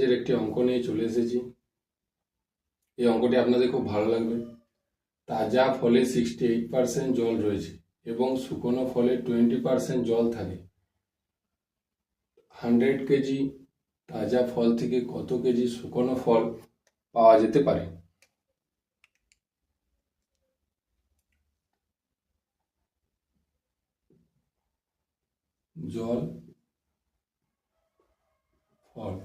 এর একটি অঙ্ক নিয়ে চলে এসেছি। এই অঙ্কটি আপনাদের খুব ভালো লাগবে। তাজা ফলে 68% জল রয়েছে এবং শুকনো ফলে 20% জল থাকে। 100 কেজি তাজা ফল থেকে কত কেজি শুকনো ফল পাওয়া যেতে পারে? জল, ফল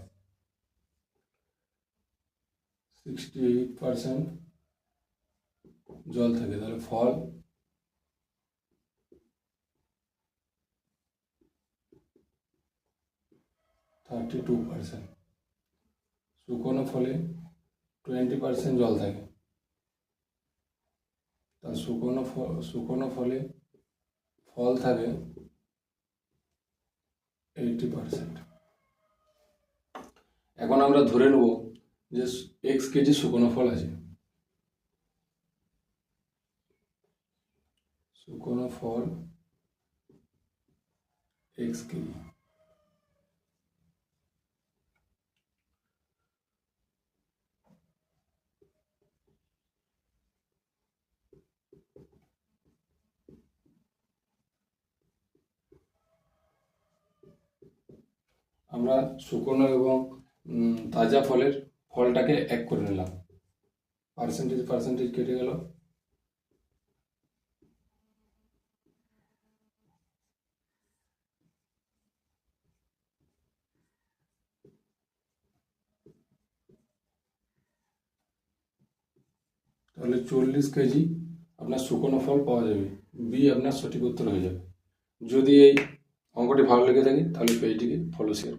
68% জল থাকে, তাহলে ফল 32%, শুকনো ফলে 20% জল থাকে, তা শুকনো ফলে ফল থাকে 80%। এখন আমরা ধরে নেব যে x কেজি শুকনো ফল আছে। শুকনো ফল x কেজি। আমরা শুকনো এবং তাজা ফলটাকে এক করে নিলাম, পার্সেন্টেজ কেটে গেল। তাহলে 40 কেজি আপনার শুকনো ফল পাওয়া যাবে। বি আপনার সঠিক উত্তর হয়ে যাবে। যদি এই অঙ্কটি ভালো লেগে থাকে তাহলে পেজটিকে ফলো শেয়ার